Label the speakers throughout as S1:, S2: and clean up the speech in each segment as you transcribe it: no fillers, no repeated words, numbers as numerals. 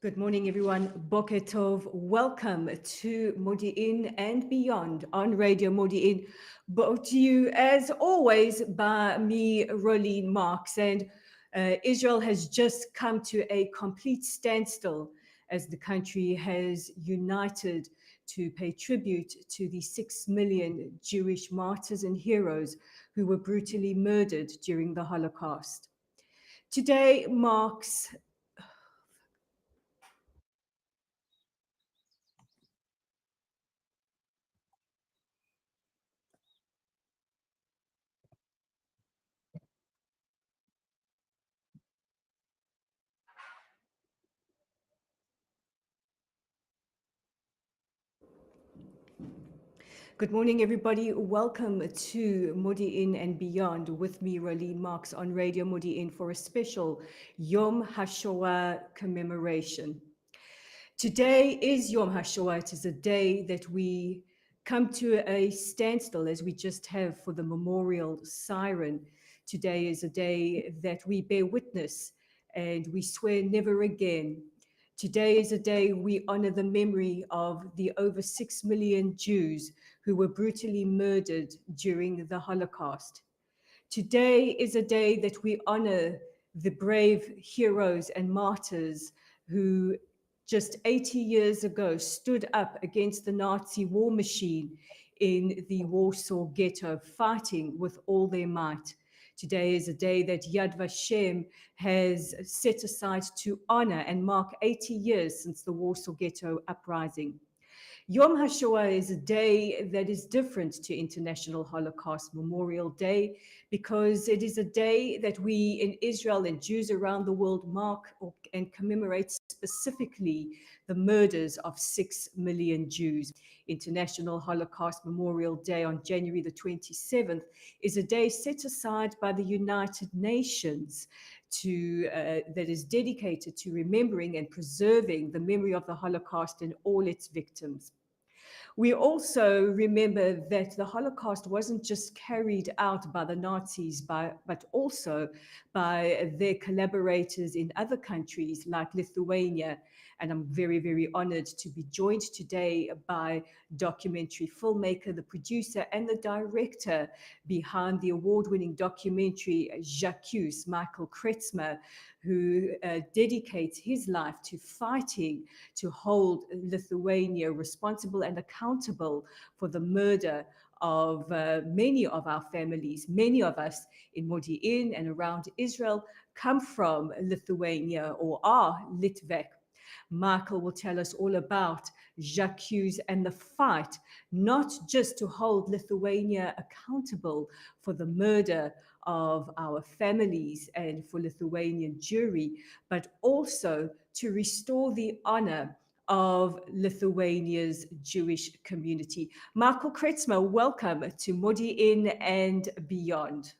S1: Good morning, everyone. Boker Tov. Welcome to Modiin and Beyond on Radio Modiin. Brought to you, as always, by me, Rolene Marks. And Israel has just come to a complete standstill as the country has united to pay tribute to the 6 million Jewish martyrs and heroes who were brutally murdered during the Holocaust. Today marks Good morning, everybody. Welcome to Modiin and Beyond with me, Rolene Marks, on Radio Modiin for a special Yom HaShoah commemoration. Today is Yom HaShoah. It is a day that we come to a standstill, as we just have for the memorial siren. Today is a day that we bear witness and we swear never again. Today is a day we honor the memory of the over 6 million Jews who were brutally murdered during the Holocaust. Today is a day that we honor the brave heroes and martyrs who just 80 years ago stood up against the Nazi war machine in the Warsaw Ghetto, fighting with all their might. Today is a day that Yad Vashem has set aside to honor and mark 80 years since the Warsaw Ghetto uprising. Yom HaShoah is a day that is different to International Holocaust Memorial Day because it is a day that we in Israel and Jews around the world mark and commemorate specifically the murders of 6 million Jews. International Holocaust Memorial Day on January the 27th is a day set aside by the United Nations that is dedicated to remembering and preserving the memory of the Holocaust and all its victims. We also remember that the Holocaust wasn't just carried out by the Nazis, but also by their collaborators in other countries like Lithuania. And I'm very, very honored to be joined today by documentary filmmaker, the producer, and the director behind the award-winning documentary J'accuse, Michael Kretzmer, who dedicates his life to fighting to hold Lithuania responsible and accountable for the murder of many of our families. Many of us in Modiin and around Israel come from Lithuania or are Litvak. Michael will tell us all about J'accuse and the fight, not just to hold Lithuania accountable for the murder of our families and for Lithuanian Jewry, but also to restore the honor of Lithuania's Jewish community. Michael Kretzmer, welcome to Modiin and Beyond.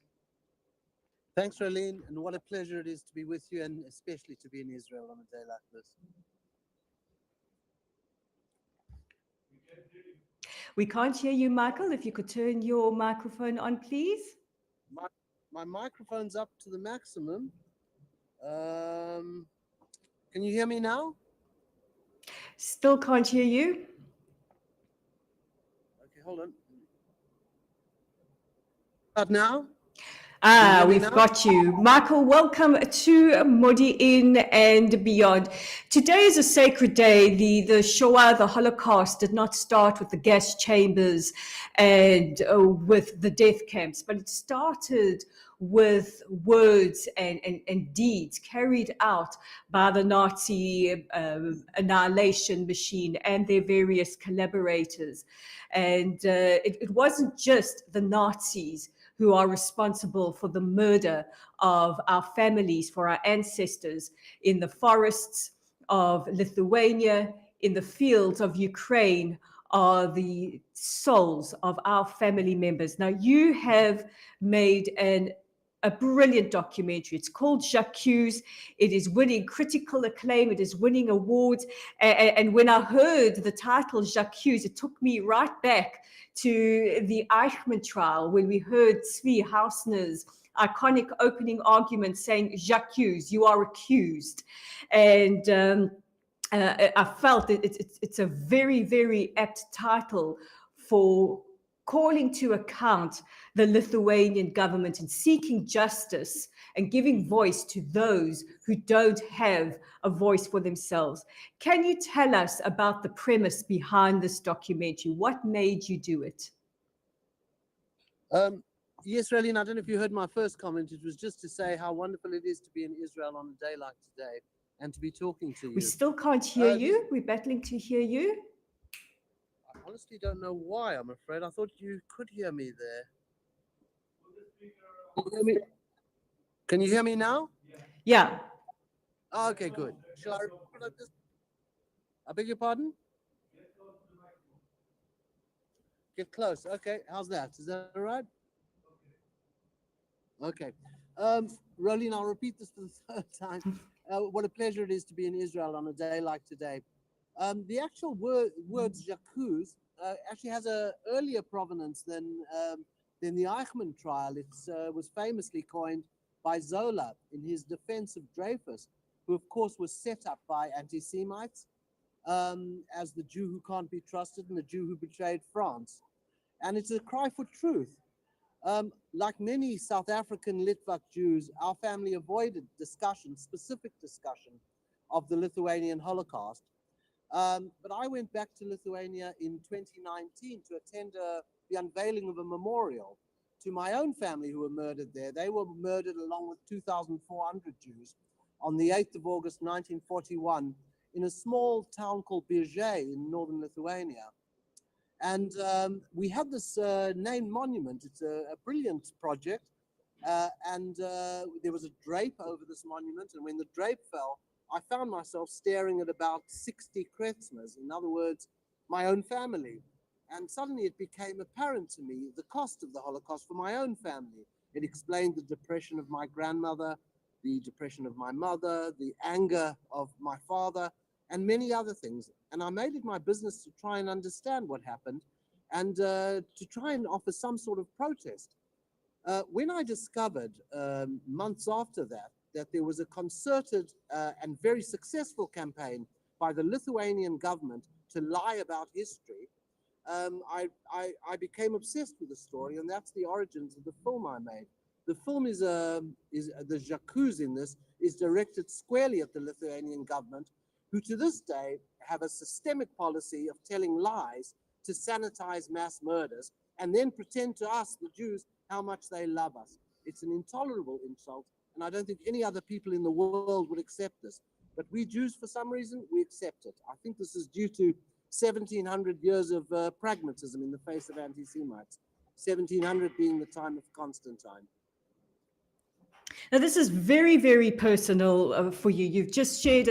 S2: Thanks, Rolene, and what a pleasure it is to be with you, and especially to be in Israel on a day like this.
S1: We can't hear you, Michael. If you could turn your microphone on, please.
S2: My microphone's up to the maximum. Can you hear me now?
S1: Still can't hear you.
S2: Okay, hold on. About now?
S1: We've got you. Michael, welcome to Modiin and Beyond. Today is a sacred day. The Shoah, the Holocaust, did not start with the gas chambers and with the death camps, but it started with words and deeds carried out by the Nazi annihilation machine and their various collaborators. And it wasn't just the Nazis who are responsible for the murder of our families, for our ancestors in the forests of Lithuania, in the fields of Ukraine, are the souls of our family members. Now, you have made a brilliant documentary. It's called J'accuse. It is winning critical acclaim. It is winning awards. And when I heard the title J'accuse, it took me right back to the Eichmann trial when we heard Zvi Hausner's iconic opening argument saying, J'accuse, you are accused. And I felt that it's a very, very apt title for calling to account the Lithuanian government and seeking justice and giving voice to those who don't have a voice for themselves. Can you tell us about the premise behind this documentary? What made you do it?
S2: Um, yes, Rolene, I don't know if you heard my first comment. It was just to say how wonderful it is to be in Israel on a day like today and to be talking to
S1: We
S2: you.
S1: still can't hear
S2: This,
S1: you. We're battling to hear you.
S2: I honestly don't know why, I'm afraid. I thought you could hear me there. Can you hear me, can you hear me now?
S1: Yeah.
S2: Oh, okay, good. Shall I just, I beg your pardon? Get close. Okay, how's that? Is that all right? Okay. Um, Rolene, I'll repeat this for the third time. What a pleasure it is to be in Israel on a day like today. The actual words Jacuz actually has a earlier provenance than the Eichmann trial. It was famously coined by Zola in his defense of Dreyfus, who of course was set up by anti-Semites as the Jew who can't be trusted and the Jew who betrayed France. And it's a cry for truth. Like many South African Litvak Jews, our family avoided discussion, specific discussion of the Lithuanian Holocaust. But I went back to Lithuania in 2019 to attend the unveiling of a memorial to my own family who were murdered there. They were murdered along with 2,400 Jews on the 8th of August 1941 in a small town called Biržai in northern Lithuania. And we had this named monument. It's a brilliant project. There was a drape over this monument. And when the drape fell, I found myself staring at about 60 Kretzmers, in other words, my own family. And suddenly it became apparent to me the cost of the Holocaust for my own family. It explained the depression of my grandmother, the depression of my mother, the anger of my father, and many other things. And I made it my business to try and understand what happened and to try and offer some sort of protest. When I discovered months after that that there was a concerted and very successful campaign by the Lithuanian government to lie about history, I became obsessed with the story, and that's the origins of the film I made. The film is the Jacuz in this is directed squarely at the Lithuanian government, who to this day have a systemic policy of telling lies to sanitize mass murders and then pretend to us, the Jews, how much they love us. It's an intolerable insult, and I don't think any other people in the world would accept this. But we Jews, for some reason, we accept it. I think this is due to 1700 years of pragmatism in the face of anti-Semites, 1700 being the time of Constantine.
S1: Now, this is very, very personal for you. You've just shared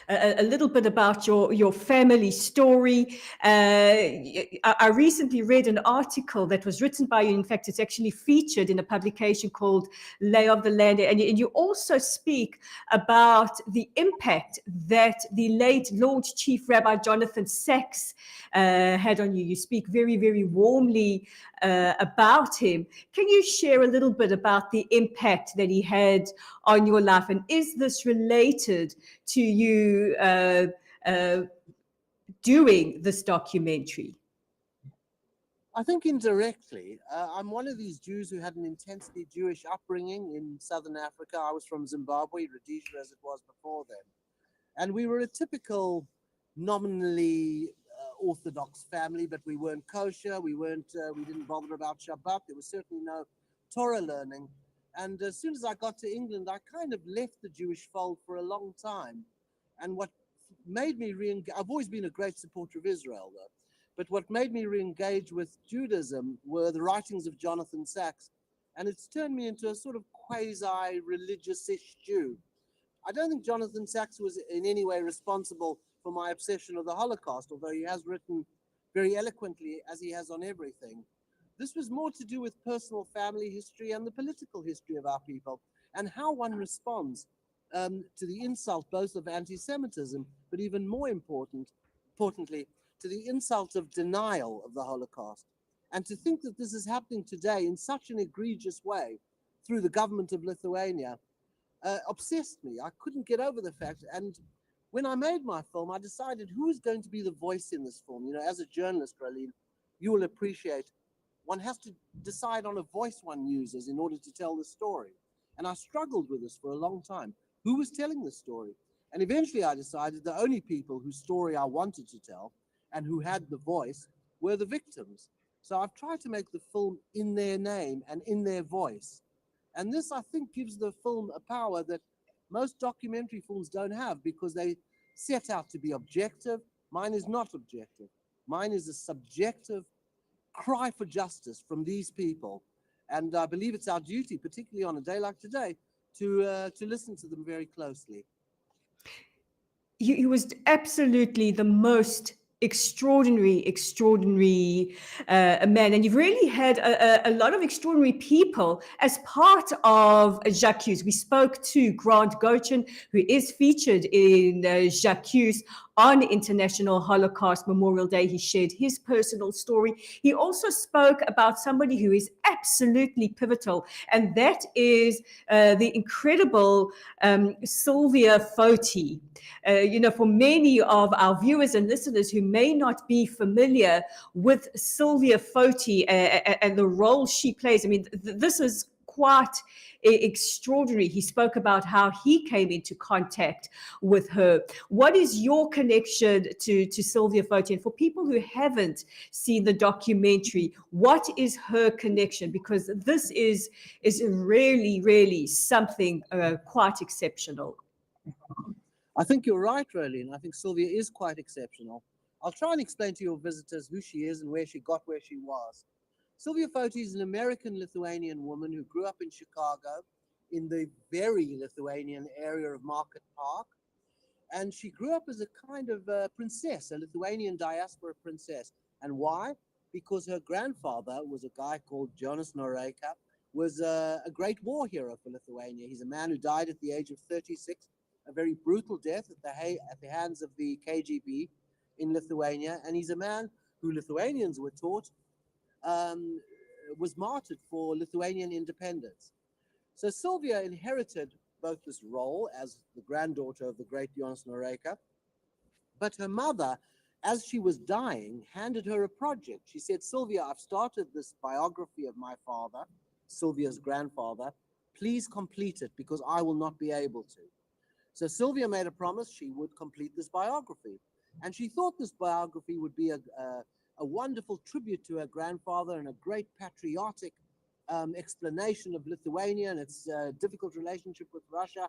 S1: a little bit about your family story. I recently read an article that was written by you. In fact, it's actually featured in a publication called Lay of the Land. And you also speak about the impact that the late Lord Chief Rabbi Jonathan Sacks had on you. You speak very, very warmly about him. Can you share a little bit about the impact that he had on your life? And is this related to you doing this documentary?
S2: I think indirectly. I'm one of these Jews who had an intensely Jewish upbringing in southern Africa. I was from Zimbabwe, Rhodesia as it was before then. And we were a typical, nominally Orthodox family, but we weren't kosher. We didn't bother about Shabbat. There was certainly no Torah learning. And as soon as I got to England, I kind of left the Jewish fold for a long time. And what made me I've always been a great supporter of Israel, though. But what made me re-engage with Judaism were the writings of Jonathan Sacks. And it's turned me into a sort of quasi-religious-ish Jew. I don't think Jonathan Sacks was in any way responsible for my obsession of the Holocaust, although he has written very eloquently, as he has on everything. This was more to do with personal family history and the political history of our people, and how one responds to the insult both of anti-Semitism, but even more importantly, to the insult of denial of the Holocaust. And to think that this is happening today in such an egregious way through the government of Lithuania obsessed me. I couldn't get over the fact. And when I made my film, I decided who is going to be the voice in this film. You know, as a journalist, Rolene, you will appreciate one has to decide on a voice one uses in order to tell the story. And I struggled with this for a long time. Who was telling the story? And eventually I decided the only people whose story I wanted to tell and who had the voice were the victims. So I've tried to make the film in their name and in their voice. And this, I think, gives the film a power that most documentary films don't have because they set out to be objective. Mine is not objective. Mine is a subjective cry for justice from these people. And I believe it's our duty, particularly on a day like today, to listen to them very closely.
S1: He was absolutely the most extraordinary man. And you've really had a lot of extraordinary people as part of Jacques. We spoke to Grant Gochin, who is featured in Jacques on International Holocaust Memorial Day. He shared his personal story. He also spoke about somebody who is absolutely pivotal, and that is the incredible Sylvia Foti. For many of our viewers and listeners who may not be familiar with Sylvia Foti and the role she plays, I mean, this is quite extraordinary. He spoke about how he came into contact with her. What is your connection to Sylvia Foti? And for people who haven't seen the documentary, what is her connection? Because this is really something quite exceptional.
S2: I think you're right, Rolene. I think Sylvia is quite exceptional. I'll try and explain to your visitors who she is and where she got where she was. Sylvia Foti is an American-Lithuanian woman who grew up in Chicago in the very Lithuanian area of Market Park. And she grew up as a kind of princess, a Lithuanian diaspora princess. And why? Because her grandfather was a guy called Jonas Noreika, was a great war hero for Lithuania. He's a man who died at the age of 36, a very brutal death at the hands of the KGB in Lithuania. And he's a man who Lithuanians were taught was martyred for Lithuanian independence. So Sylvia inherited both this role as the granddaughter of the great Jonas Noreika, but her mother, as she was dying, handed her a project. She said, Sylvia, I've started this biography of my father, Sylvia's grandfather. Please complete it because I will not be able to. So Sylvia made a promise she would complete this biography. And she thought this biography would be a wonderful tribute to her grandfather and a great patriotic explanation of Lithuania and its difficult relationship with Russia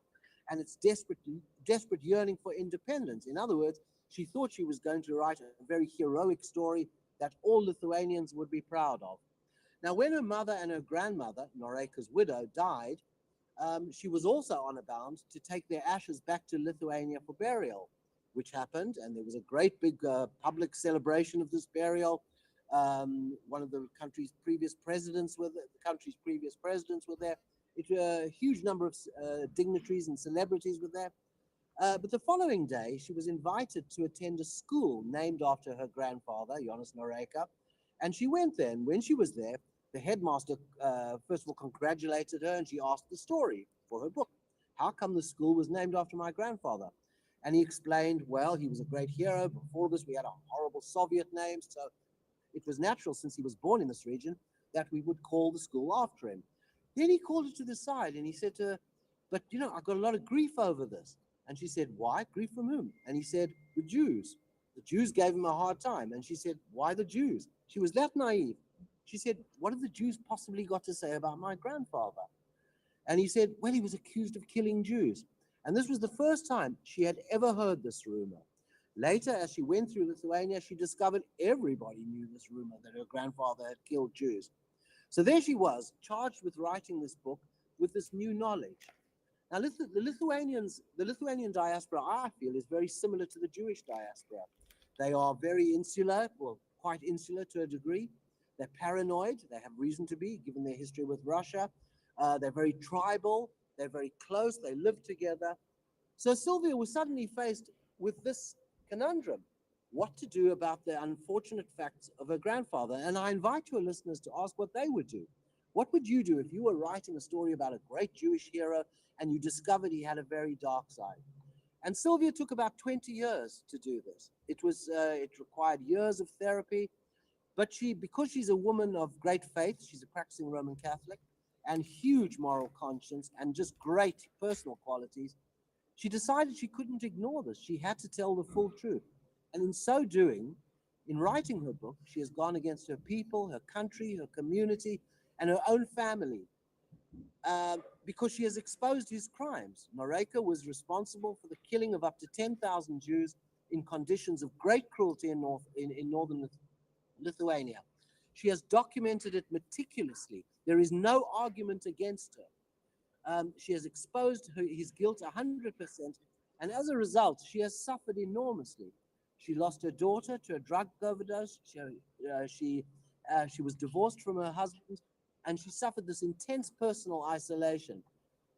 S2: and its desperate yearning for independence. In other words, she thought she was going to write a very heroic story that all Lithuanians would be proud of. Now, when her mother and her grandmother, Noreika's widow, died, she was also honor bound to take their ashes back to Lithuania for burial, which happened, and there was a great big public celebration of this burial. One of the country's previous presidents were there. A huge number of dignitaries and celebrities were there. But the following day, she was invited to attend a school named after her grandfather, Jonas Noreika, and she went there. And when she was there, the headmaster, first of all, congratulated her, and she asked the story for her book. How come the school was named after my grandfather? And he explained, well, he was a great hero. Before this, we had a horrible Soviet name, so it was natural, since he was born in this region, that we would call the school after him. Then he called her to the side and he said to her, but I got a lot of grief over this. And she said, why? Grief from whom? And he said, the Jews. The Jews gave him a hard time. And she said, why the Jews? She was that naive. She said, what have the Jews possibly got to say about my grandfather? And he said, well, he was accused of killing Jews. And this was the first time she had ever heard this rumor. Later, as she went through Lithuania, she discovered everybody knew this rumor that her grandfather had killed Jews. So there she was, charged with writing this book with this new knowledge. Now, the Lithuanian diaspora, I feel, is very similar to the Jewish diaspora. They are very insular, well, quite insular to a degree. They're paranoid. They have reason to be, given their history with Russia. They're very tribal. They're very close. They live together. So Sylvia was suddenly faced with this conundrum: what to do about the unfortunate facts of her grandfather. And I invite your listeners to ask what they would do. What would you do if you were writing a story about a great Jewish hero and you discovered he had a very dark side? And Sylvia took about 20 years to do this. It required years of therapy, but because she's a woman of great faith, she's a practicing Roman Catholic, and huge moral conscience and just great personal qualities, she decided she couldn't ignore this. She had to tell the full truth. And in so doing, in writing her book, she has gone against her people, her country, her community, and her own family, because she has exposed his crimes. Noreika was responsible for the killing of up to 10,000 Jews in conditions of great cruelty in northern Lithuania. She has documented it meticulously. There is no argument against her. She has exposed his guilt 100%, and as a result, she has suffered enormously. She lost her daughter to a drug overdose. She was divorced from her husband, and she suffered this intense personal isolation.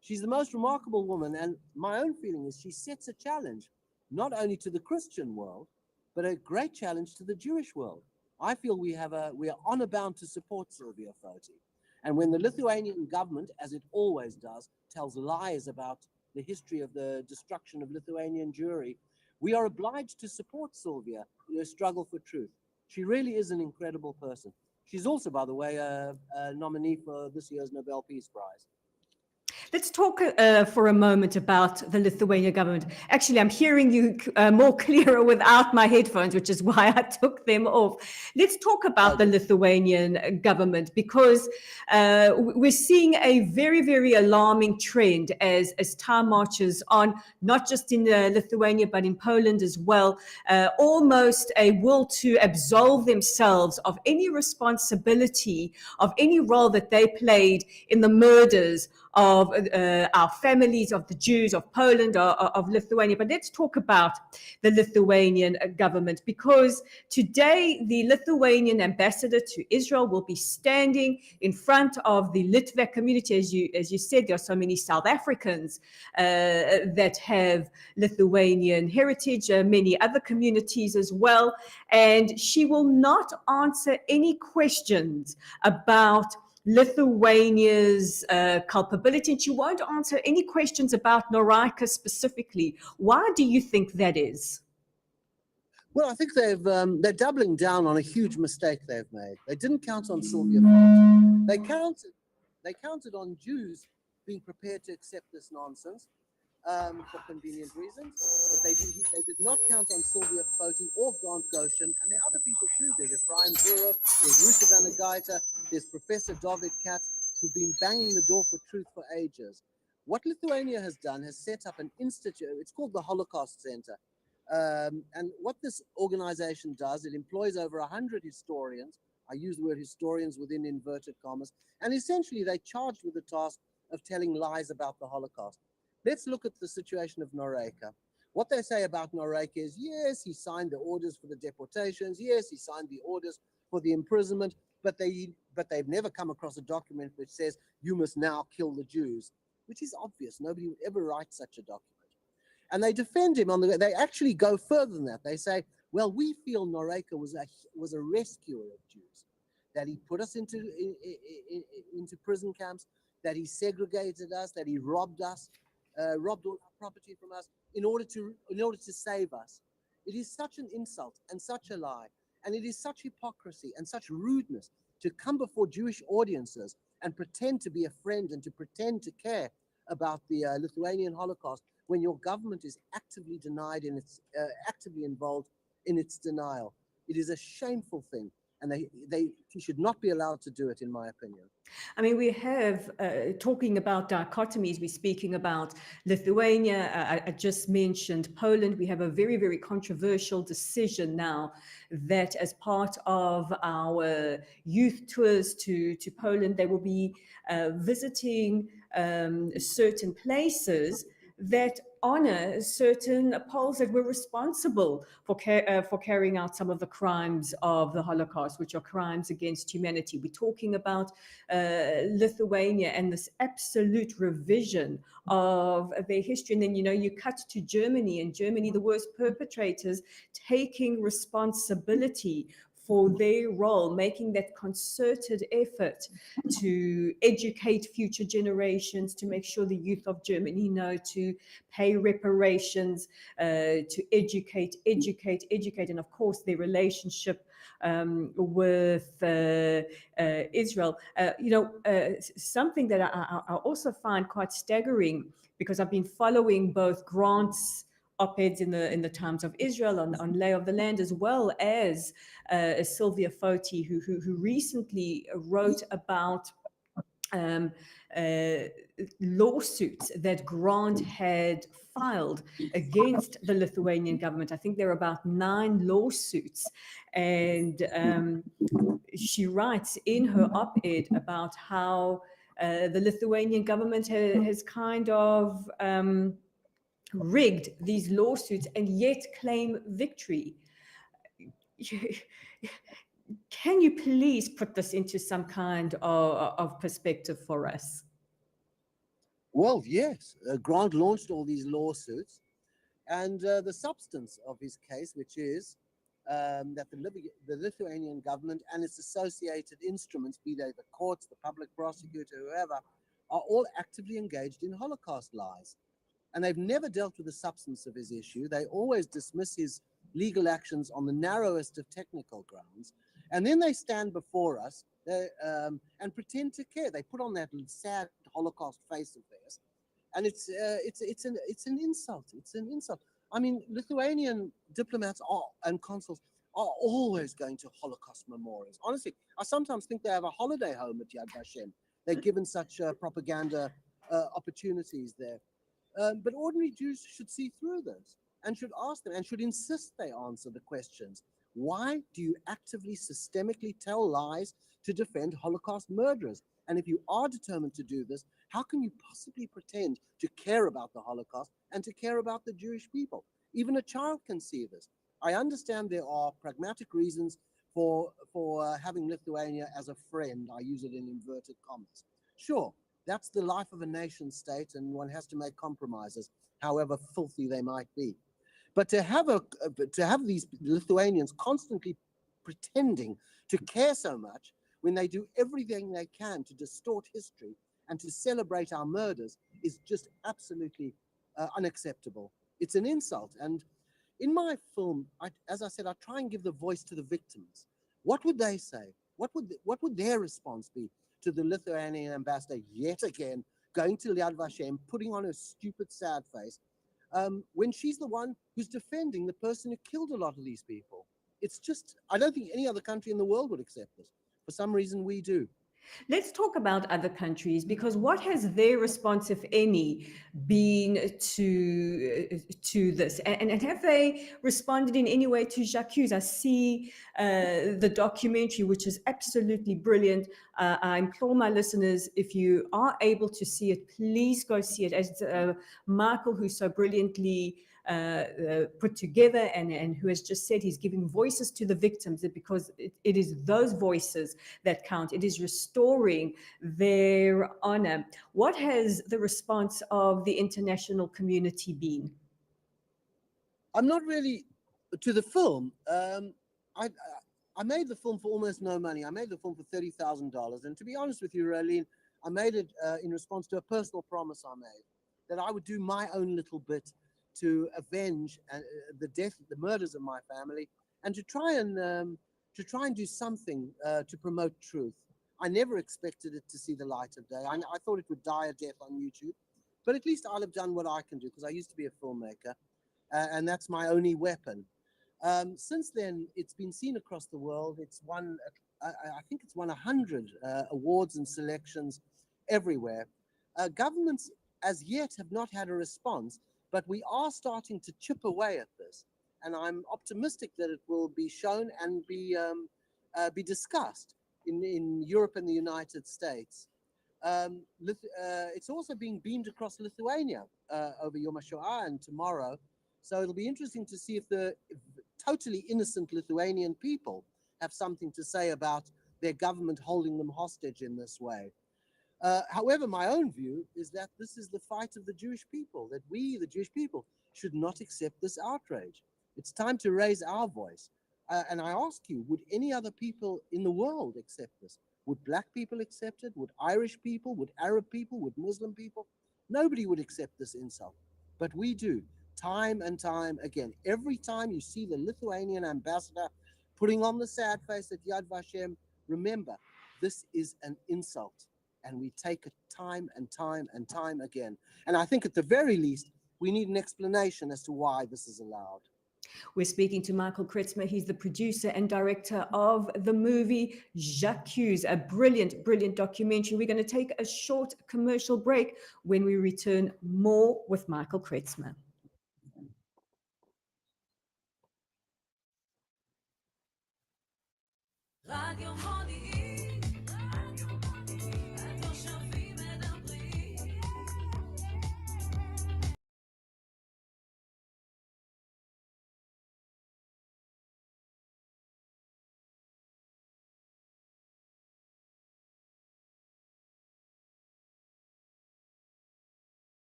S2: She's the most remarkable woman, and my own feeling is she sets a challenge, not only to the Christian world, but a great challenge to the Jewish world. I feel we are honor bound to support Sylvia Foti. And when the Lithuanian government, as it always does, tells lies about the history of the destruction of Lithuanian Jewry, we are obliged to support Sylvia in her struggle for truth. She really is an incredible person. She's also, by the way, a nominee for this year's Nobel Peace Prize.
S1: Let's talk for a moment about the Lithuanian government. Actually, I'm hearing you more clearer without my headphones, which is why I took them off. Let's talk about the Lithuanian government, because we're seeing a very, very alarming trend as time marches on, not just in Lithuania, but in Poland as well. Almost a will to absolve themselves of any responsibility, of any role that they played in the murders of our families, of the Jews, of Poland, of Lithuania. But let's talk about the Lithuanian government, because today the Lithuanian ambassador to Israel will be standing in front of the Litvak community. As you said, there are so many South Africans that have Lithuanian heritage, many other communities as well. And she will not answer any questions about Lithuania's culpability, and she won't answer any questions about Noreika specifically. Why do you think that is?
S2: Well, I think they're doubling down on a huge mistake they've made. They didn't count on Sylvia Foti. They counted on Jews being prepared to accept this nonsense for convenient reasons, but they did not count on Sylvia Foti or Grant Goshen, and there are other people too. There's Ephraim Burov, there's Ruta Vanagaita, there's Professor David Katz, who've been banging the door for truth for ages. What Lithuania has done has set up an institute. It's called the Holocaust Center. And what this organization does, it employs over 100 historians. I use the word historians within inverted commas. And essentially, they're charged with the task of telling lies about the Holocaust. Let's look at the situation of Noreika. What they say about Noreika is, yes, he signed the orders for the deportations. Yes, he signed the orders for the imprisonment. But they've never come across a document which says, you must now kill the Jews, which is obvious. Nobody would ever write such a document. And they defend him they actually go further than that. They say, well, we feel Noreika was a rescuer of Jews, that he put us into prison camps, that he segregated us, that he robbed us, robbed all our property from us in order to save us. It is such an insult and such a lie, and it is such hypocrisy and such rudeness to come before Jewish audiences and pretend to be a friend and to pretend to care about the Lithuanian Holocaust when your government is actively actively involved in its denial. It is a shameful thing, and he should not be allowed to do it, in my opinion.
S1: I mean, we have, talking about dichotomies, we're speaking about Lithuania. I just mentioned Poland. We have a very, very controversial decision now that as part of our youth tours to Poland, they will be visiting certain places that honor certain Poles that were responsible for carrying out some of the crimes of the Holocaust, which are crimes against humanity. We're talking about Lithuania and this absolute revision of their history. And then, you cut to Germany, and Germany, the worst perpetrators, taking responsibility for their role, making that concerted effort to educate future generations, to make sure the youth of Germany know to pay reparations, to educate, and of course their relationship with Israel. Something that I also find quite staggering, because I've been following both Grant's op-eds in the Times of Israel on lay of the land, as well as Sylvia Foti, who recently wrote about um, uh, lawsuits that Grant had filed against the Lithuanian government. I think there are about 9 lawsuits, and she writes in her op-ed about how the Lithuanian government has kind of rigged these lawsuits and yet claim victory. Can you please put this into some kind of perspective for us?
S2: Well, yes, Grant launched all these lawsuits, and the substance of his case, which is that the Lithuanian government and its associated instruments, be they the courts, the public prosecutor, whoever, are all actively engaged in Holocaust lies. And they've never dealt with the substance of his issue. They always dismiss his legal actions on the narrowest of technical grounds. And then they stand before us and pretend to care. They put on that sad Holocaust face of theirs. And it's an insult. It's an insult. I mean, Lithuanian diplomats and consuls are always going to Holocaust memorials. Honestly, I sometimes think they have a holiday home at Yad Vashem. They're given such propaganda opportunities there. But ordinary Jews should see through this and should ask them and should insist they answer the questions. Why do you actively, systemically tell lies to defend Holocaust murderers? And if you are determined to do this, how can you possibly pretend to care about the Holocaust and to care about the Jewish people? Even a child can see this. I understand there are pragmatic reasons for having Lithuania as a friend. I use it in inverted commas. Sure, that's the life of a nation state, and one has to make compromises, however filthy they might be. But to have these Lithuanians constantly pretending to care so much when they do everything they can to distort history and to celebrate our murders is just absolutely unacceptable. It's an insult. And in my film, as I said, I try and give the voice to the victims. What would they say? What would their response be to the Lithuanian ambassador yet again going to Yad Vashem, putting on her stupid sad face, when she's the one who's defending the person who killed a lot of these people? It's just, I don't think any other country in the world would accept this. For some reason, we do.
S1: Let's talk about other countries, because what has their response, if any, been to this? And have they responded in any way to J'accuse? I see the documentary, which is absolutely brilliant. I implore my listeners, if you are able to see it, please go see it. As Michael, who so brilliantly put together and who has just said he's giving voices to the victims, because it is those voices that count. It is restoring their honor. What has the response of the international community been?
S2: I'm not really to the film. I I made the film for almost no money. I made the film for $30,000, and to be honest with you, Rolene, I made it in response to a personal promise I made that I would do my own little bit to avenge the murders of my family, and to try and do something to promote truth. I never expected it to see the light of day. I thought it would die a death on YouTube, but at least I'll have done what I can do, because I used to be a filmmaker, and that's my only weapon. Since then, it's been seen across the world. It's won, I think it's won 100 awards and selections everywhere. Governments as yet have not had a response, but we are starting to chip away at this. And I'm optimistic that it will be shown and be discussed in Europe and the United States. It's also being beamed across Lithuania over Yom HaShoah and tomorrow. So it'll be interesting to see if the totally innocent Lithuanian people have something to say about their government holding them hostage in this way. However, my own view is that this is the fight of the Jewish people, that we, the Jewish people, should not accept this outrage. It's time to raise our voice. And I ask you, would any other people in the world accept this? Would black people accept it? Would Irish people? Would Arab people? Would Muslim people? Nobody would accept this insult. But we do, time and time again. Every time you see the Lithuanian ambassador putting on the sad face at Yad Vashem, remember, this is an insult. And we take it time and time and time again. And I think at the very least, we need an explanation as to why this is allowed.
S1: We're speaking to Michael Kretzmer. He's the producer and director of the movie J'accuse, a brilliant, brilliant documentary. We're going to take a short commercial break. When we return, more with Michael Kretzmer.
S3: רדיו מודיעין, התושבים מדברים.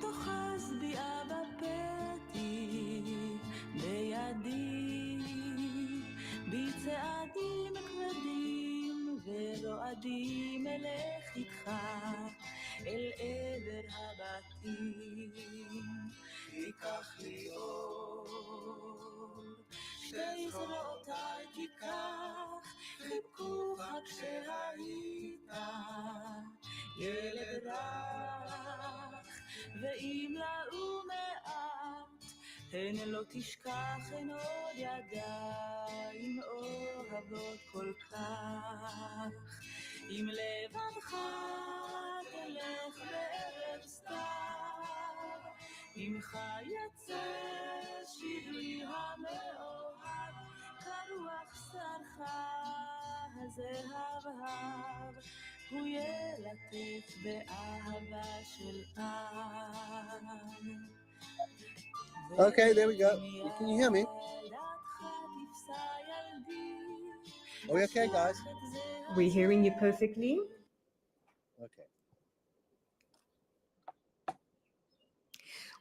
S3: תאחז בי אבא פתי בידי בצעדים כבדים ורועדים אלך איתך אל עבר הבתים תיקח לי אור שתי זרועותיי תיקח חיבקוך כשהיית ילד רך ואם לאו מעט הן לא תשכח הן עוד ידיים אוהבות כל כך אם לבדך תלך בארץ סתיו ממך יצא שירי המאוהב כרוח שרך הזהב הוא ילטף באהבה של עם.
S2: Okay, there we go. Can you hear me? Are we okay, guys?
S1: We're hearing you perfectly.
S2: Okay.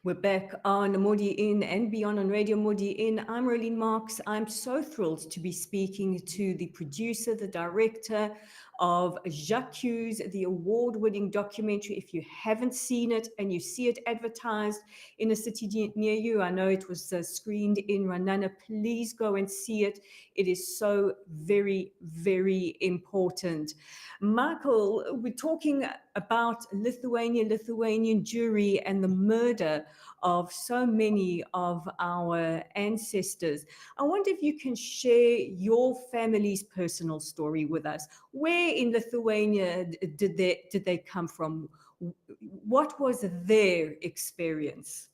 S1: We're back on Modiin and Beyond on Radio Modiin. I'm Rolene Marks. I'm so thrilled to be speaking to the producer, the director of Jacques, the award-winning documentary. If you haven't seen it and you see it advertised in a city near you, I know it was screened in Ranana, please go and see it. It is so very, very important. Michael, we're talking about Lithuanian Jewry and the murder of so many of our ancestors. I wonder if you can share your family's personal story with us. Where in Lithuania did they come from? What was their experience?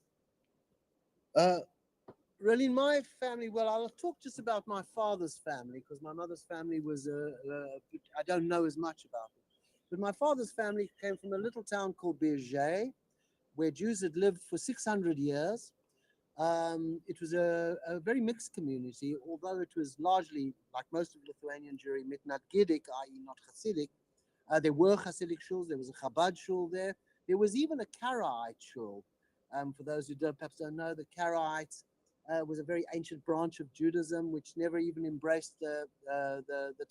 S2: Really, my family, well, I'll talk just about my father's family because my mother's family was, I don't know as much about it. But my father's family came from a little town called Birge, where Jews had lived for 600 years. It was a very mixed community, although it was largely, like most of Lithuanian Jewry, mitnat Giddic, i.e. not Hasidic. There were Hasidic shuls, there was a Chabad shul there. There was even a Karaite shul. For those who perhaps don't know, the Karaites was a very ancient branch of Judaism, which never even embraced the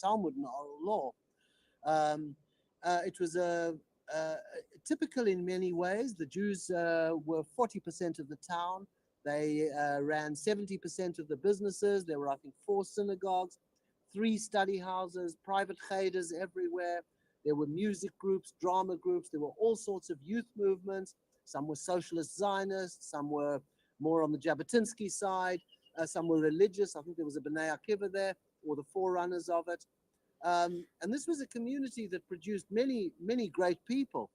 S2: Talmud and oral law. It was typical in many ways. The Jews were 40% of the town. They ran 70% of the businesses. There were, I think, 4 synagogues, 3 study houses, private cheders everywhere. There were music groups, drama groups. There were all sorts of youth movements. Some were socialist Zionists. Some were more on the Jabotinsky side. Some were religious. I think there was a Bnei Akiva there, or the forerunners of it. And this was a community that produced many, many great people.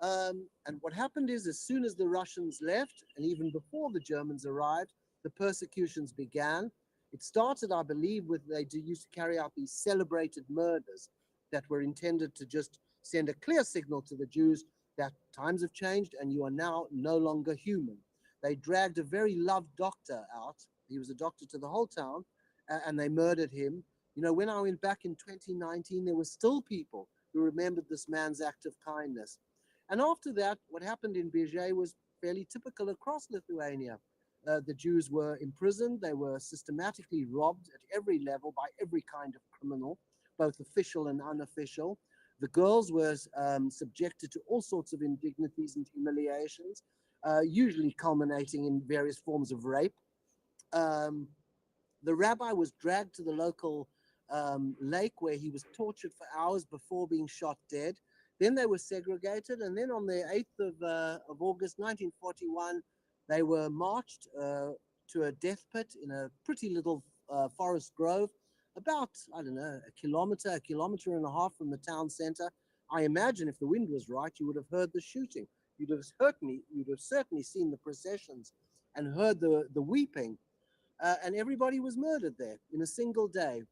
S2: And what happened is, as soon as the Russians left, and even before the Germans arrived, the persecutions began. It started, I believe, with they used to carry out these celebrated murders that were intended to just send a clear signal to the Jews that times have changed and you are now no longer human. They dragged a very loved doctor out. He was a doctor to the whole town, and they murdered him. You know, when I went back in 2019, there were still people who remembered this man's act of kindness. And after that, what happened in Birge was fairly typical across Lithuania. The Jews were imprisoned. They were systematically robbed at every level by every kind of criminal, both official and unofficial. The girls were subjected to all sorts of indignities and humiliations, usually culminating in various forms of rape. The rabbi was dragged to the local lake where he was tortured for hours before being shot dead. Then they were segregated, and then on the 8th of August 1941, they were marched to a death pit in a pretty little forest grove, about, I don't know, a kilometer and a half from the town center. I imagine if the wind was right, you would have heard the shooting. You'd have certainly seen the processions and heard the weeping. And everybody was murdered there in a single day.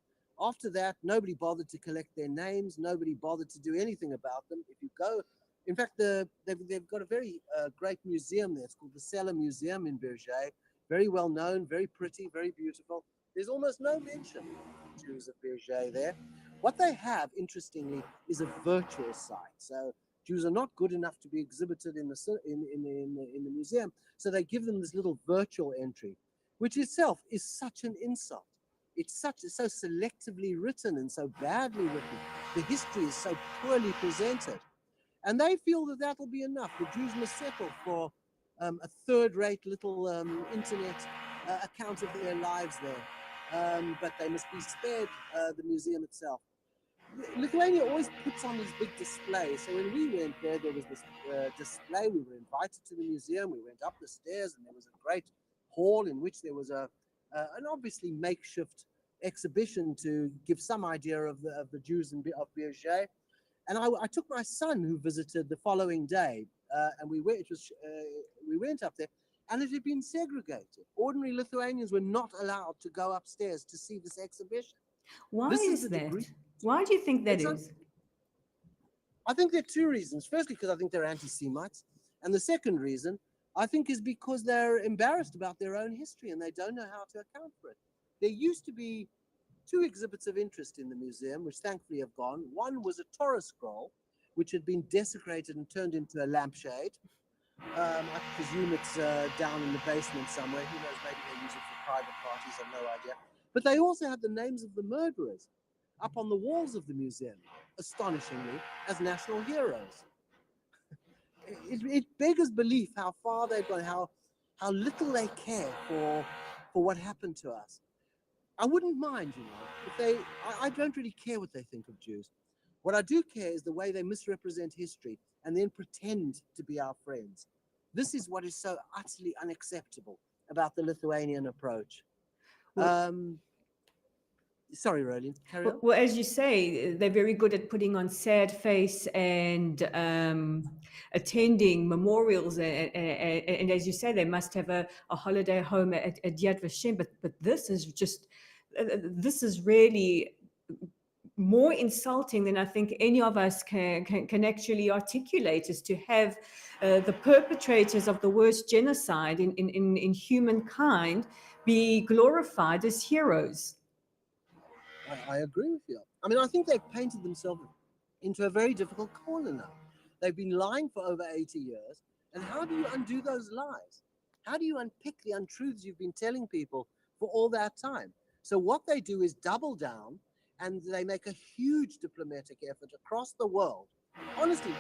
S2: After that, nobody bothered to collect their names. Nobody bothered to do anything about them. If you go, in fact, they've got a very great museum there. It's called the Cellar Museum in Birge. Very well known, very pretty, very beautiful. There's almost no mention of Jews of Birge there. What they have, interestingly, is a virtual site. So Jews are not good enough to be exhibited in the museum. So they give them this little virtual entry, which itself is such an insult. It's so selectively written and so badly written. The history is so poorly presented. And they feel that that'll be enough. The Jews must settle for a third-rate little internet account of their lives there. But they must be spared the museum itself. Lithuania always puts on these big displays. So when we went there, there was this display. We were invited to the museum. We went up the stairs, and there was a great hall in which there was an obviously makeshift exhibition to give some idea of the Jews of Birge. And I took my son, who visited the following day, and we went up there, and it had been segregated. Ordinary Lithuanians were not allowed to go upstairs to see this exhibition.
S1: Why is that? Why do you think that is?
S2: I think there are 2 reasons. Firstly, because I think they're anti-Semites. And the second reason, I think, is because they're embarrassed about their own history and they don't know how to account for it. There used to be 2 exhibits of interest in the museum, which thankfully have gone. One was a Torah scroll, which had been desecrated and turned into a lampshade. I presume it's down in the basement somewhere. Who knows? Maybe they use it for private parties. I've no idea. But they also had the names of the murderers up on the walls of the museum, astonishingly, as national heroes. It beggars belief how far they've gone, how little they care for what happened to us. I wouldn't mind, if they. I don't really care what they think of Jews. What I do care is the way they misrepresent history and then pretend to be our friends. This is what is so utterly unacceptable about the Lithuanian approach.
S1: Well,
S2: Sorry, Rolene, carry on.
S1: well, as you say, they're very good at putting on sad face and attending memorials. And as you say, they must have a holiday home at Yad Vashem. But this is just, this is really more insulting than I think any of us can actually articulate, is to have the perpetrators of the worst genocide in humankind be glorified as heroes.
S2: I agree with you. I mean, I think they've painted themselves into a very difficult corner now. They've been lying for over 80 years. And how do you undo those lies? How do you unpick the untruths you've been telling people for all that time? So, what they do is double down and they make a huge diplomatic effort across the world. Honestly,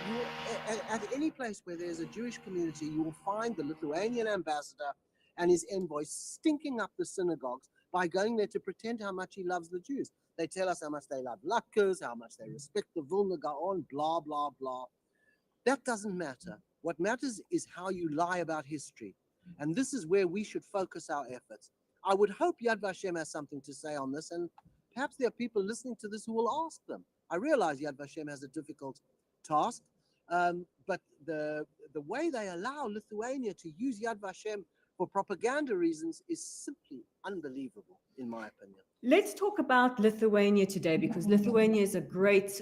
S2: at any place where there's a Jewish community, you will find the Lithuanian ambassador and his envoy stinking up the synagogues by going there to pretend how much he loves the Jews. They tell us how much they love Latkes, how much they respect the Vilna Gaon, blah, blah, blah. That doesn't matter. What matters is how you lie about history. And this is where we should focus our efforts. I would hope Yad Vashem has something to say on this, and perhaps there are people listening to this who will ask them. I realize Yad Vashem has a difficult task, but the way they allow Lithuania to use Yad Vashem for propaganda reasons is simply unbelievable, in my opinion.
S1: Let's talk about Lithuania today, because Lithuania is a great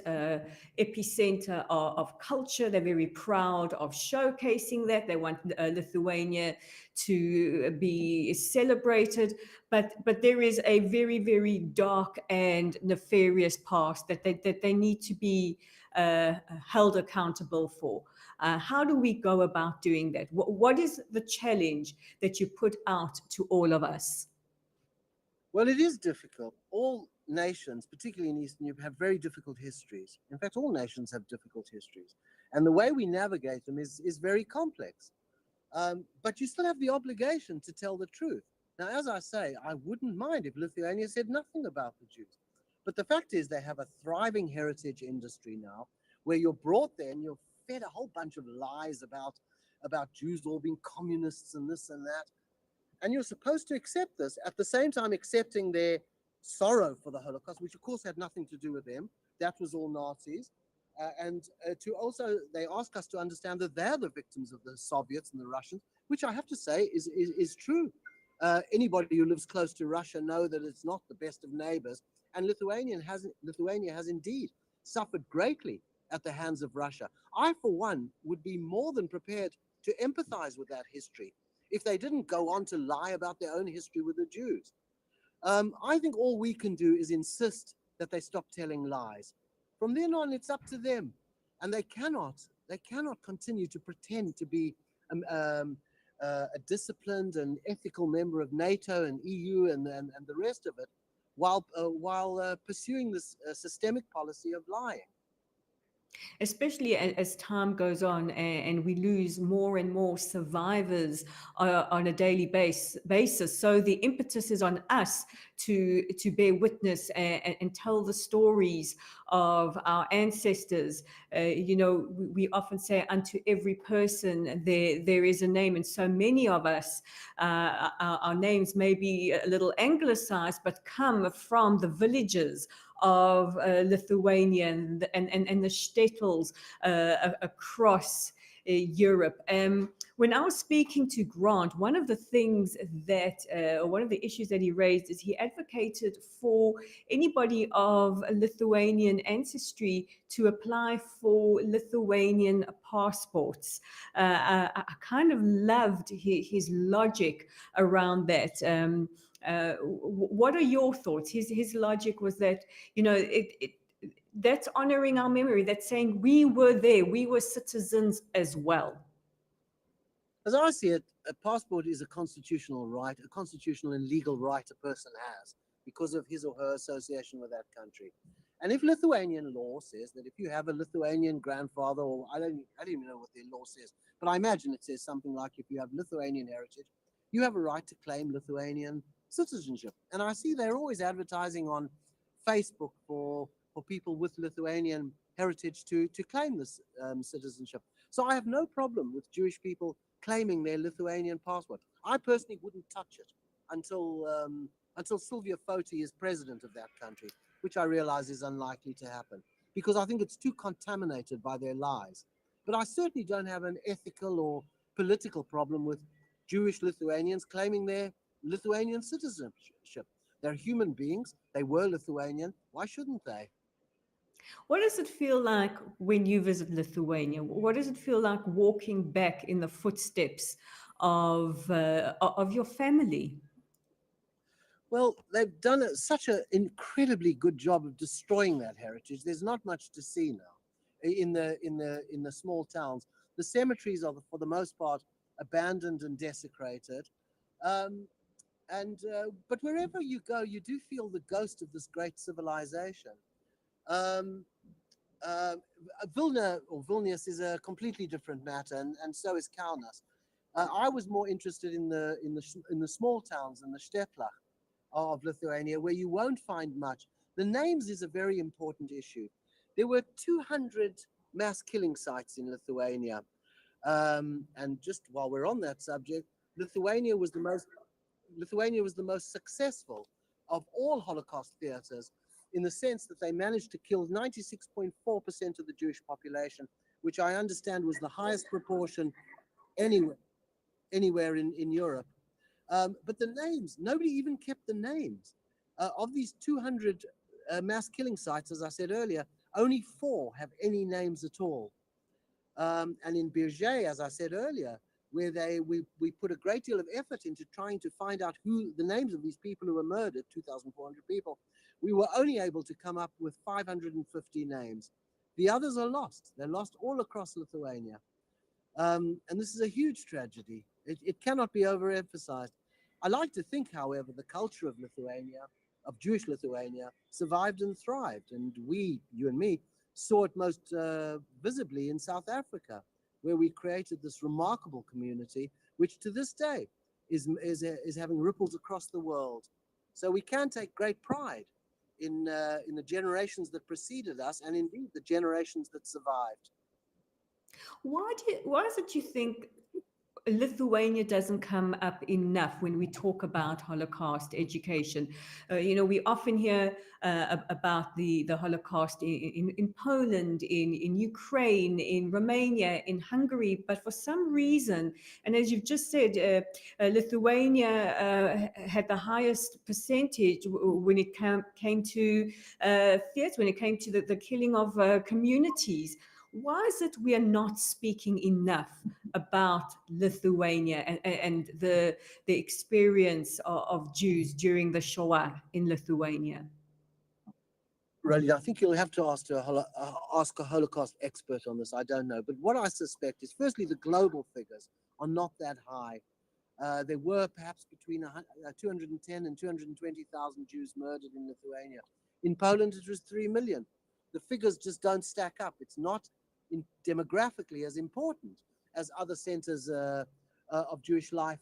S1: epicenter of culture. They're very proud of showcasing that. They want Lithuania to be celebrated, but there is a very, very dark and nefarious past that they need to be held accountable for. How do we go about doing that? What is the challenge that you put out to all of us?
S2: Well, it is difficult. All nations, particularly in Eastern Europe, have very difficult histories. In fact, all nations have difficult histories. And the way we navigate them is very complex. But you still have the obligation to tell the truth. Now, as I say, I wouldn't mind if Lithuania said nothing about the Jews. But the fact is they have a thriving heritage industry now where you're brought there and you're fed a whole bunch of lies about Jews all being communists and this and that. And you're supposed to accept this, at the same time accepting their sorrow for the Holocaust, which of course had nothing to do with them. That was all Nazis. And to also, they ask us to understand that they're the victims of the Soviets and the Russians, which I have to say is true. Anybody who lives close to Russia know that it's not the best of neighbors. And Lithuania has indeed suffered greatly at the hands of Russia. I, for one, would be more than prepared to empathize with that history if they didn't go on to lie about their own history with the Jews. I think all we can do is insist that they stop telling lies. From then on, it's up to them. And they cannot continue to pretend to be a disciplined and ethical member of NATO and EU and the rest of it while pursuing this systemic policy of lying.
S1: Especially as time goes on and we lose more and more survivors on a daily basis. So the impetus is on us to bear witness and tell the stories of our ancestors. We often say unto every person there is a name, and so many of us, our names may be a little anglicized, but come from the villages of Lithuania and the shtetls across Europe. When I was speaking to Grant, one of the things one of the issues that he raised is he advocated for anybody of Lithuanian ancestry to apply for Lithuanian passports. I kind of loved his logic around that. What are your thoughts? His logic was that, that's honoring our memory. That's saying we were there. We were citizens as well.
S2: As I see it, a passport is a constitutional right, a constitutional and legal right a person has because of his or her association with that country. And if Lithuanian law says that if you have a Lithuanian grandfather, or I don't even know what their law says, but I imagine it says something like if you have Lithuanian heritage, you have a right to claim Lithuanian citizenship. And I see they're always advertising on Facebook for people with Lithuanian heritage to claim this citizenship. So I have no problem with Jewish people claiming their Lithuanian passport. I personally wouldn't touch it until Sylvia Foti is president of that country, which I realize is unlikely to happen because I think it's too contaminated by their lies. But I certainly don't have an ethical or political problem with Jewish Lithuanians claiming their Lithuanian citizenship. They're human beings. They were Lithuanian. Why shouldn't they?
S1: What does it feel like when you visit Lithuania? What does it feel like walking back in the footsteps of your family?
S2: Well, they've done such an incredibly good job of destroying that heritage. There's not much to see now in the small towns. The cemeteries are, for the most part, abandoned and desecrated. Um, but wherever you go, you do feel the ghost of this great civilization. Um, uh, Vilna or Vilnius is a completely different matter, and so is Kaunas. I was more interested in the small towns and the Steplach of Lithuania, where you won't find much. The names is a very important issue. There were 200 mass killing sites in Lithuania, and just while we're on that subject, Lithuania was the most successful of all Holocaust theaters in the sense that they managed to kill 96.4% of the Jewish population, which I understand was the highest proportion anywhere, anywhere in Europe. But the names, nobody even kept the names. Of these 200 mass killing sites, as I said earlier, only 4 have any names at all. And in Birge, as I said earlier, where we put a great deal of effort into trying to find out who the names of these people who were murdered, 2,400 people, we were only able to come up with 550 names. The others are lost. They're lost all across Lithuania. And this is a huge tragedy. It cannot be overemphasized. I like to think, however, the culture of Lithuania, of Jewish Lithuania, survived and thrived. And we, you and me, saw it most visibly in South Africa, where we created this remarkable community, which to this day is having ripples across the world. So we can take great pride in the generations that preceded us, and indeed the generations that survived.
S1: Why is it you think Lithuania doesn't come up enough when we talk about Holocaust education? We often hear about the Holocaust in Poland, in Ukraine, in Romania, in Hungary, but for some reason, and as you've just said, Lithuania had the highest percentage when it came to theatre, when it came to the killing of communities. Why is it we are not speaking enough about Lithuania and the experience of Jews during the Shoah in Lithuania?
S2: Really, I think you'll have to ask a Holocaust expert on this. I don't know. But what I suspect is, firstly, the global figures are not that high. There were perhaps between 210 and 220,000 Jews murdered in Lithuania. In Poland, it was 3 million. The figures just don't stack up. It's not demographically as important as other centers of Jewish life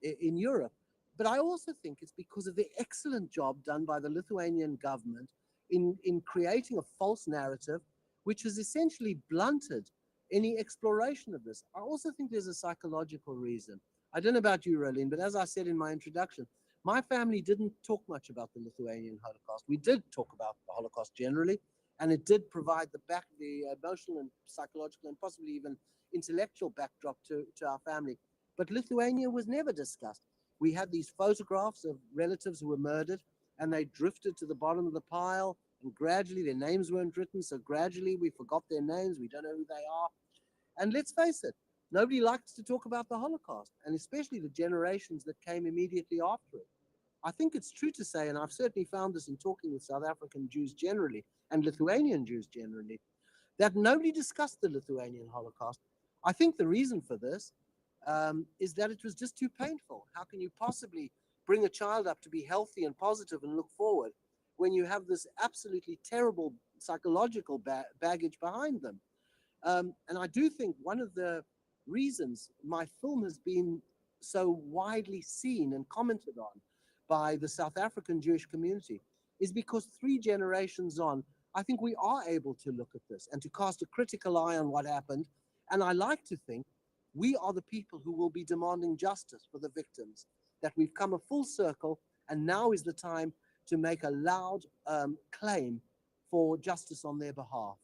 S2: in Europe. But I also think it's because of the excellent job done by the Lithuanian government in creating a false narrative, which has essentially blunted any exploration of this. I also think there's a psychological reason. I don't know about you, Rolene, but as I said in my introduction, my family didn't talk much about the Lithuanian Holocaust. We did talk about the Holocaust generally, and it did provide the emotional and psychological and possibly even intellectual backdrop to our family. But Lithuania was never discussed. We had these photographs of relatives who were murdered, and they drifted to the bottom of the pile, and gradually their names weren't written, so gradually we forgot their names, we don't know who they are. And let's face it, nobody likes to talk about the Holocaust, and especially the generations that came immediately after it. I think it's true to say, and I've certainly found this in talking with South African Jews generally, and Lithuanian Jews generally, that nobody discussed the Lithuanian Holocaust. I think the reason for this is that it was just too painful. How can you possibly bring a child up to be healthy and positive and look forward when you have this absolutely terrible psychological baggage behind them? And I do think one of the reasons my film has been so widely seen and commented on by the South African Jewish community is because 3 generations on, I think we are able to look at this and to cast a critical eye on what happened. And I like to think we are the people who will be demanding justice for the victims, that we've come a full circle, and now is the time to make a loud claim for justice on their behalf.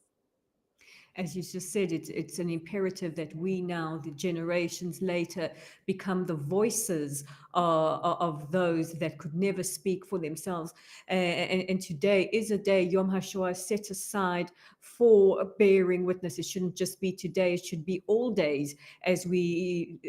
S1: As you just said, it's an imperative that we now, the generations later, become the voices of those that could never speak for themselves. And today is a day, Yom HaShoah, set aside for bearing witness. It shouldn't just be today, it should be all days, as we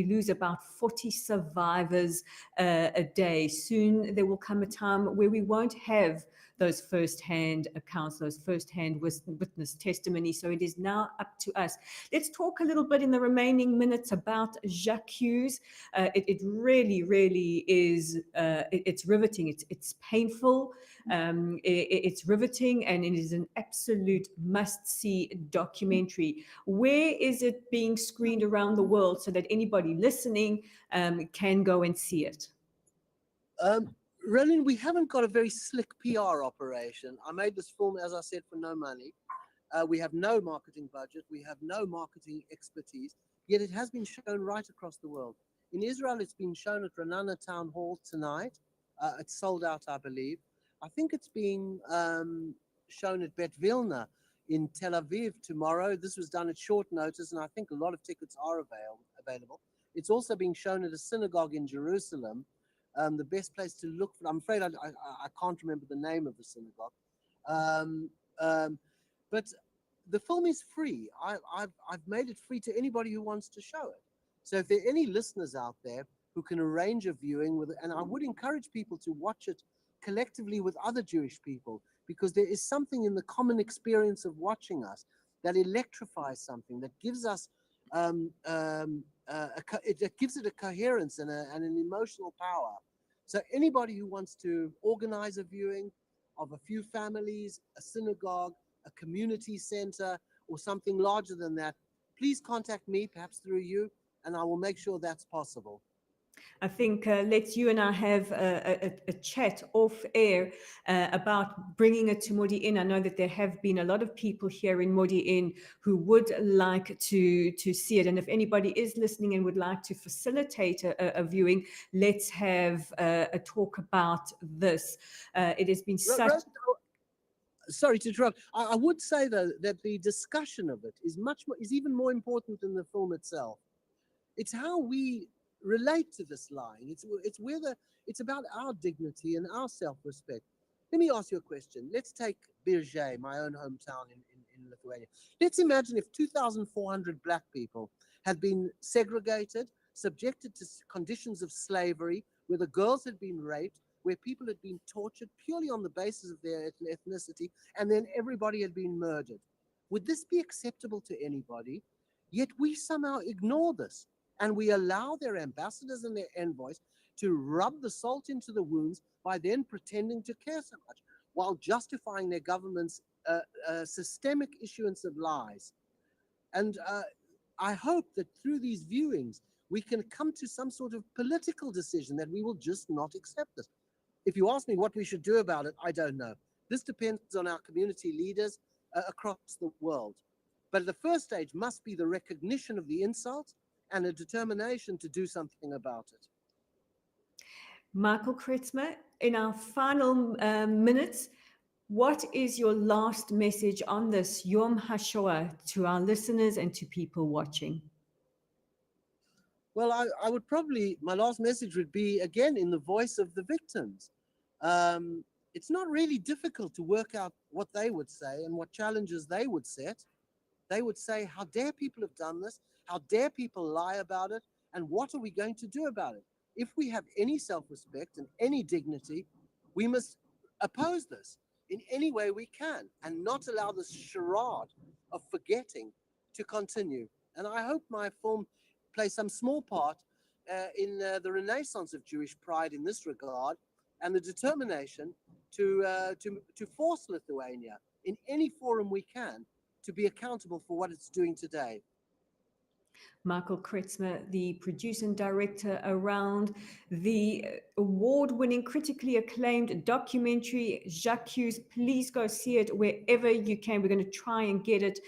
S1: lose about 40 survivors a day. Soon there will come a time where we won't have those first-hand accounts, those first-hand witness testimonies. So it is now up to us. Let's talk a little bit in the remaining minutes about Jacques Hughes. It really, really is, it's riveting. It's painful. It's riveting, and it is an absolute must-see documentary. Where is it being screened around the world so that anybody listening can go and see it?
S2: Rolene, we haven't got a very slick PR operation. I made this film, as I said, for no money. We have no marketing budget. We have no marketing expertise, yet it has been shown right across the world. In Israel, it's been shown at Renana Town Hall tonight. It's sold out, I believe. I think it's being shown at Bet Vilna in Tel Aviv tomorrow. This was done at short notice, and I think a lot of tickets are available. It's also being shown at a synagogue in Jerusalem. The best place to look for, I'm afraid I can't remember the name of the synagogue. But the film is free. I've made it free to anybody who wants to show it. So if there are any listeners out there who can arrange a viewing with, and I would encourage people to watch it collectively with other Jewish people, because there is something in the common experience of watching us that electrifies something, that gives us it gives it a coherence and an emotional power. So anybody who wants to organize a viewing of a few families, a synagogue, a community center, or something larger than that, please contact me, perhaps through you, and I will make sure that's possible.
S1: I think let's you and I have a chat off air about bringing it to Modiin. I know that there have been a lot of people here in Modiin who would like to see it. And if anybody is listening and would like to facilitate a viewing, let's have a talk about this. It has been such...
S2: Sorry to interrupt. I would say though that the discussion of it is even more important than the film itself. It's how we relate to this lying. It's about our dignity and our self-respect. Let me ask you a question. Let's take Birzhei, my own hometown in Lithuania. Let's imagine if 2,400 black people had been segregated, subjected to conditions of slavery, where the girls had been raped, where people had been tortured purely on the basis of their ethnicity, and then everybody had been murdered. Would this be acceptable to anybody? Yet we somehow ignore this, and we allow their ambassadors and their envoys to rub the salt into the wounds by then pretending to care so much, while justifying their government's systemic issuance of lies. And I hope that through these viewings, we can come to some sort of political decision that we will just not accept this. If you ask me what we should do about it, I don't know. This depends on our community leaders across the world. But the first stage must be the recognition of the insult and a determination to do something about it.
S1: Michael Kretzmer, in our final minutes, what is your last message on this Yom HaShoah to our listeners and to people watching?
S2: Well, I would probably, my last message would be, again, in the voice of the victims. It's not really difficult to work out what they would say and what challenges they would set. They would say, how dare people have done this? How dare people lie about it? And what are we going to do about it? If we have any self-respect and any dignity, we must oppose this in any way we can and not allow this charade of forgetting to continue. And I hope my film play some small part in the renaissance of Jewish pride in this regard, and the determination to force Lithuania in any forum we can to be accountable for what it's doing today.
S1: Michael Kretzmer, the producer and director around the award-winning, critically acclaimed documentary J'accuse. Please go see it wherever you can. We're going to try and get it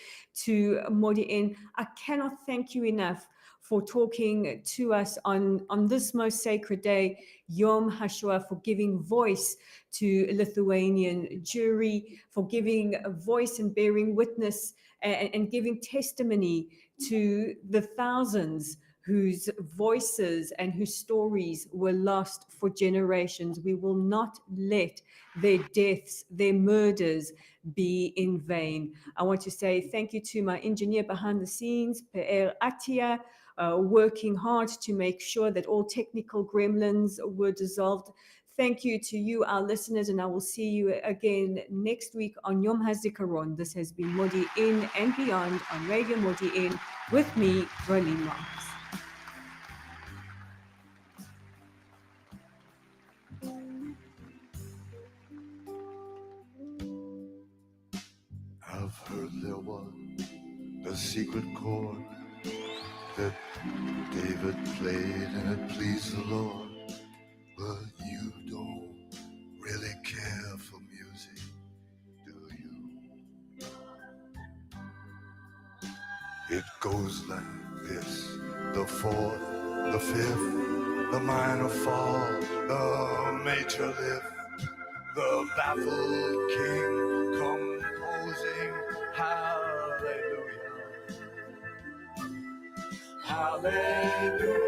S1: to Modiin. I cannot thank you enough for talking to us on this most sacred day, Yom HaShoah, for giving voice to Lithuanian Jewry, for giving a voice and bearing witness and giving testimony to the thousands whose voices and whose stories were lost for generations. We will not let their deaths, their murders be in vain. I want to say thank you to my engineer behind the scenes, Pe'er Atia, working hard to make sure that all technical gremlins were dissolved. Thank you to you, our listeners, and I will see you again next week on Yom HaZikaron. This has been Modiin and Beyond on Radio Modiin with me, Rolene Marks.
S4: I've heard there was a secret chord that David played and it pleased the Lord. But you don't really care for music, do you? It goes like this: the fourth, the fifth, the minor fall, the major lift, the baffled king composing hallelujah. Hallelujah.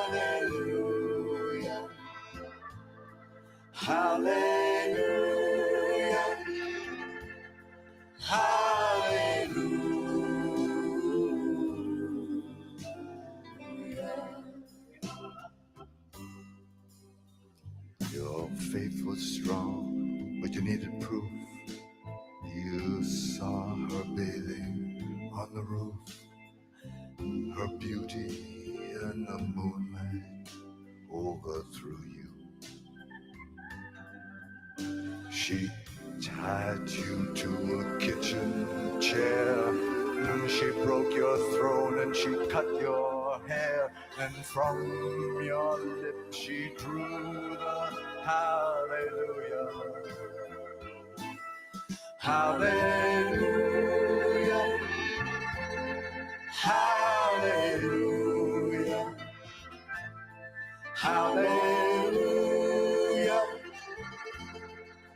S4: Hallelujah, hallelujah, hallelujah. Your faith was strong, but you needed proof. You saw her bathing on the roof, her beauty and the moonlight overthrew you. She tied you to a kitchen chair, and she broke your throne and she cut your hair, and from your lips she drew the hallelujah. Hallelujah. Hallelujah. Hallelujah.